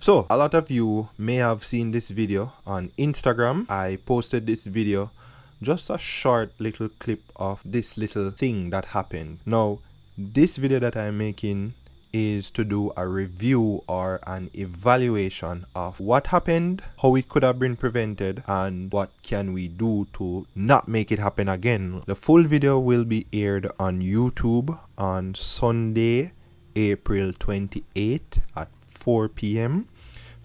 So a lot of you may have seen this video on Instagram. I posted this video, just a short little clip of this little thing that happened. Now this video that I'm making is to do a review or an evaluation of what happened, how it could have been prevented, and what can we do to not make it happen again. The full video will be aired on YouTube on Sunday, April 28th at 4 p.m.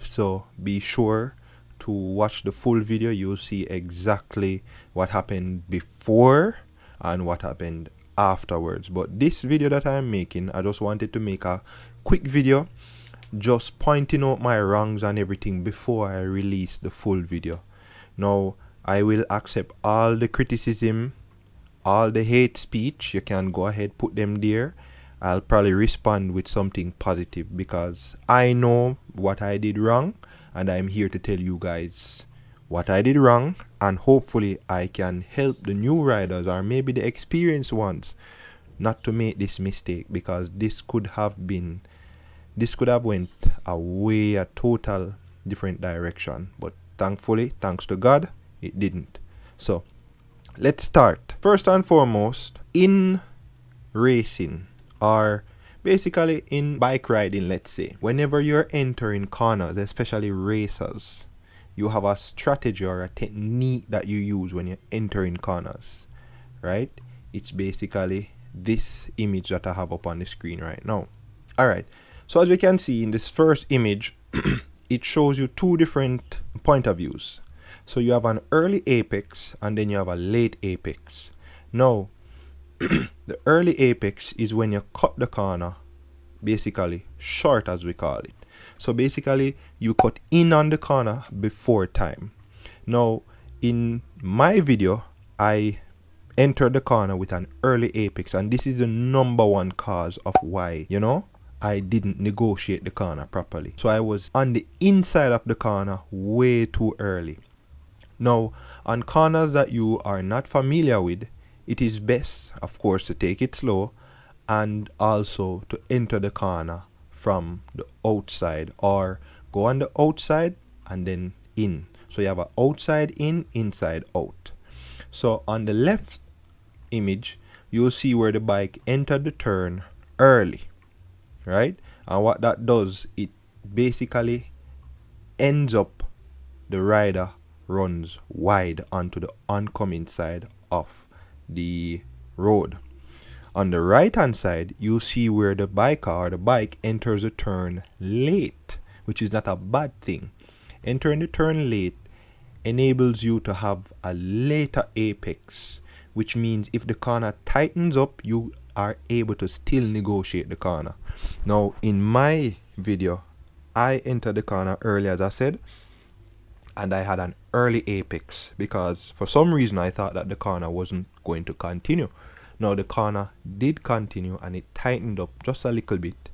So be sure to watch the full video. You'll see exactly what happened before and what happened afterwards. But this video that I'm making, I just wanted to make a quick video just pointing out my wrongs and everything before I release the full video. Now I will accept all the criticism, all the hate speech. You can go ahead, put them there. I'll probably respond with something positive because I know what I did wrong, and I'm here to tell you guys what I did wrong, and hopefully I can help the new riders or maybe the experienced ones not to make this mistake, because this could have went a total different direction, but thankfully, thanks to God, it didn't. So let's start. First and foremost, in racing, or basically in bike riding, let's say, whenever you're entering corners, especially racers, you have a strategy or a technique that you use when you're entering corners, right? It's basically this image that I have up on the screen right now. Alright, so as you can see in this first image, it shows you two different point of views. So you have an early apex and then you have a late apex. Now the early apex is when you cut the corner, basically short as we call it. So basically you cut in on the corner before time. Now in my video, I entered the corner with an early apex, and this is the number one cause of why, I didn't negotiate the corner properly. So I was on the inside of the corner way too early. Now on corners that you are not familiar with, it is best, of course, to take it slow and also to enter the corner from the outside, or go on the outside and then in. So you have an outside in, inside out. So on the left image, you'll see where the bike entered the turn early, right? And what that does, it basically ends up the rider runs wide onto the oncoming side of the road. On the right hand side, you see where the biker or the bike enters a turn late, which is not a bad thing. Entering the turn late enables you to have a later apex, which means if the corner tightens up, you are able to still negotiate the corner. Now in my video, I entered the corner early, as I said, and I had an early apex because for some reason I thought that the corner wasn't going to continue. Now the corner did continue and it tightened up just a little bit,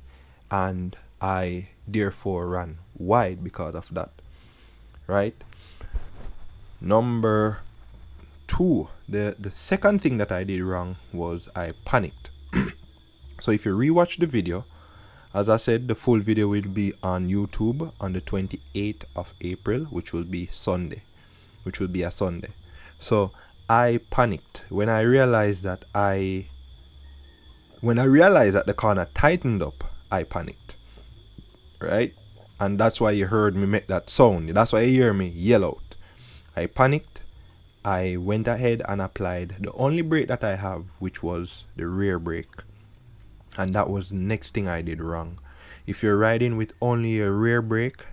and I therefore ran wide because of that, right? Number two, the second thing that I did wrong was I panicked. So if you rewatch the video, as I said, the full video will be on YouTube on the 28th of April, which will be a Sunday. So I panicked when I realized that the corner tightened up. I panicked, right? And that's why you heard me make that sound. That's why you hear me yell out. I panicked. I went ahead and applied the only brake that I have, which was the rear brake. And that was the next thing I did wrong. If you're riding with only a rear brake,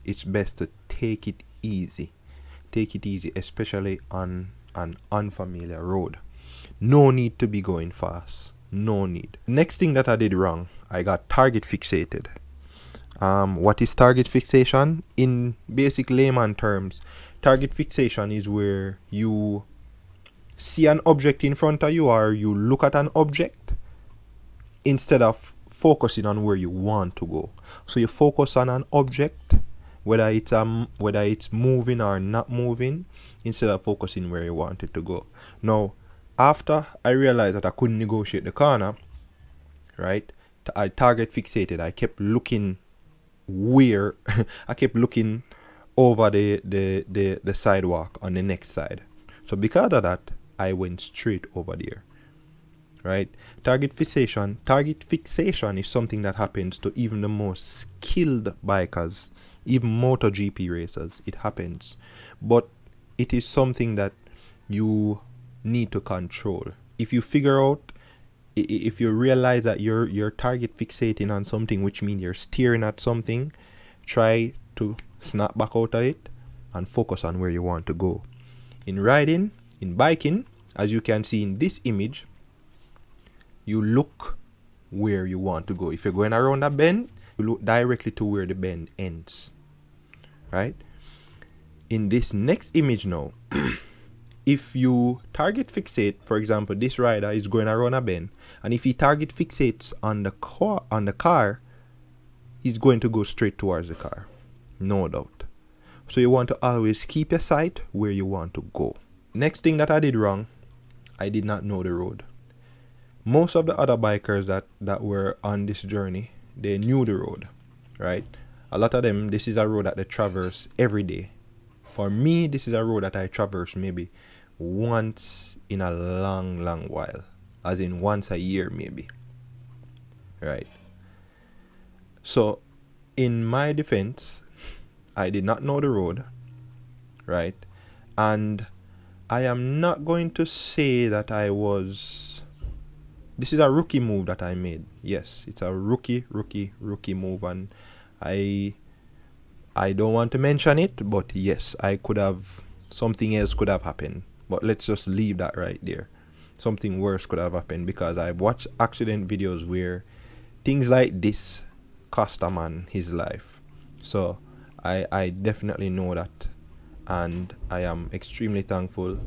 it's best to take it easy. Take it easy, especially on an unfamiliar road. No need to be going fast. No need. Next thing that I did wrong, I got target fixated. What is target fixation? In basic layman terms, target fixation is where you see an object in front of you, or you look at an object instead of focusing on where you want to go. So you focus on an object, whether it's moving or not moving, instead of focusing where you want it to go. Now, after I realized that I couldn't negotiate the corner, right, I target fixated. I kept looking where I kept looking over the sidewalk on the next side. So because of that, I went straight over there. Right? Target fixation is something that happens to even the most skilled bikers, even MotoGP racers. It happens. But it is something that you need to control. If you figure out, if you realize that you're target fixating on something, which means you're staring at something, try to snap back out of it and focus on where you want to go. In riding, in biking, as you can see in this image, you look where you want to go. If you're going around a bend, you look directly to where the bend ends. Right? In this next image now, if you target fixate, for example, this rider is going around a bend, and if he target fixates on the car, he's going to go straight towards the car. No doubt. So you want to always keep your sight where you want to go. Next thing that I did wrong, I did not know the road. Most of the other bikers that were on this journey, they knew the road, right? A lot of them, this is a road that they traverse every day. For me, this is a road that I traverse maybe once in a long while, as in once a year maybe, right? So in my defense, I did not know the road, right? And I am not going to say that this is a rookie move that I made. Yes, it's a rookie move, and I don't want to mention it, but yes, something else could have happened. But let's just leave that right there. Something worse could have happened, because I've watched accident videos where things like this cost a man his life. So I definitely know that, and I am extremely thankful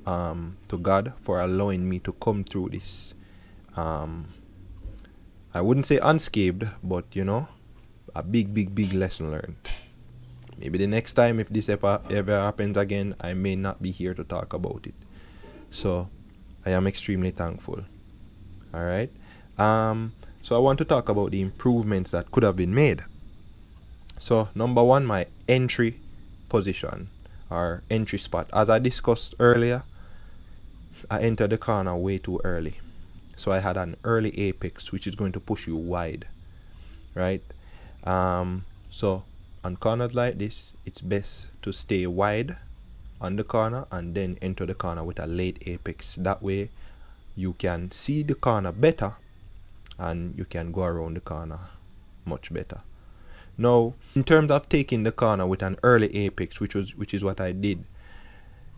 to God for allowing me to come through this. I wouldn't say unscathed, but a big lesson learned. Maybe the next time, if this ever happens again, I may not be here to talk about it. So I am extremely thankful. All right. So I want to talk about the improvements that could have been made. So number one, my entry position or entry spot. As I discussed earlier, I entered the corner way too early. So I had an early apex, which is going to push you wide, right? So on corners like this, it's best to stay wide on the corner and then enter the corner with a late apex. That way you can see the corner better and you can go around the corner much better. Now, in terms of taking the corner with an early apex, which is what I did,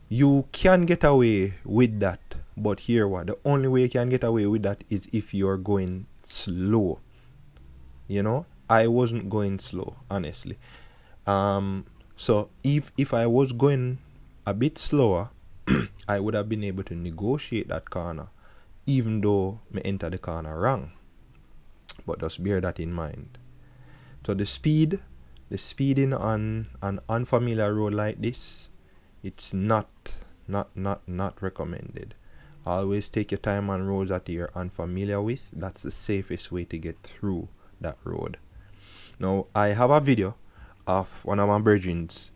you can get away with that. But here what, the only way you can get away with that is if you're going slow. I wasn't going slow, honestly. So if I was going a bit slower, I would have been able to negotiate that corner, even though I enter the corner wrong. But just bear that in mind. So the speeding on an unfamiliar road like this, it's not recommended. Always take your time on roads that you're unfamiliar with. That's the safest way to get through that road. Now, I have a video of one of my brethrens.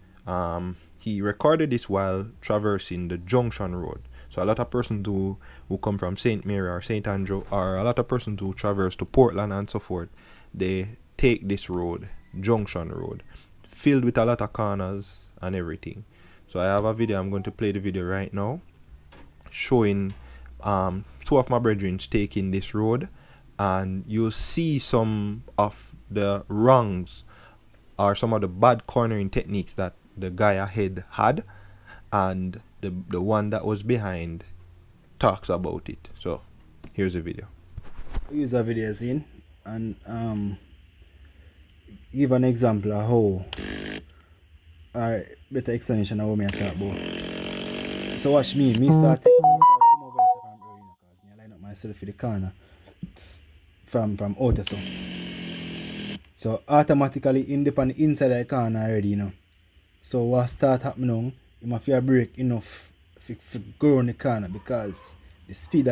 He recorded this while traversing the Junction Road. So a lot of persons who come from St. Mary or St. Andrew, or a lot of persons who traverse to Portland and so forth, they take this road, Junction Road, filled with a lot of corners and everything. So I have a video. I'm going to play the video right now, showing two of my brethren taking this road, and you'll see some of the wrongs or some of the bad cornering techniques that the guy ahead had, and the one that was behind talks about it. So here's the video. Use a video scene and give an example of how, or better explanation of what I talk about. So watch me start come over here from early, because I line up myself for the corner from outer so. So automatically in the inside of the corner already, So what start happening, you must have brake enough for go on the corner, because the speed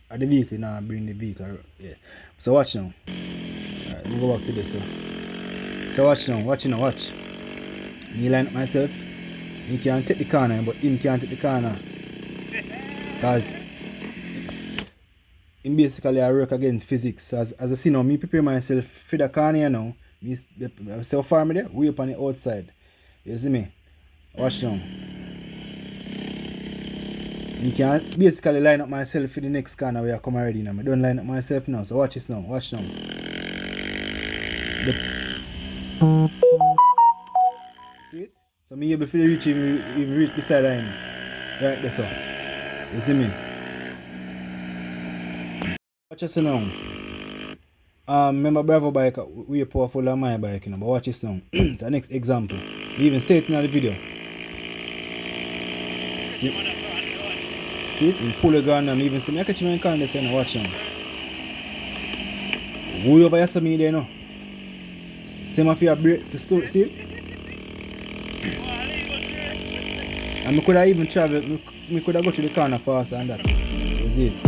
Or the vehicle, nah, bring the vehicle. Yeah. So watch now. Alright, let me go back to this. So watch now, watch. Me line up myself. He can't take the corner, but him can't take the corner. Because him basically I work against physics. As I see now, me prepare myself for the corner here now. So far me there, way up on the outside. You see me? Watch now. Me can't basically line up myself for the next corner where I come already now. I don't line up myself now. So watch this now. Watch now. See it? So me able to reach even reach beside him. Right there, so. You see me? Watch this now. Remember Bravo bike, we are powerful than my bike, you know, but watch this now. It's the next example. We even say it in the video. See it? In pull the gun and even say, I catch my car, they watch now. Way over here, me there, no. Same if you have break, see it? And I could have even traveled, I could have go to the corner faster than that. You see it?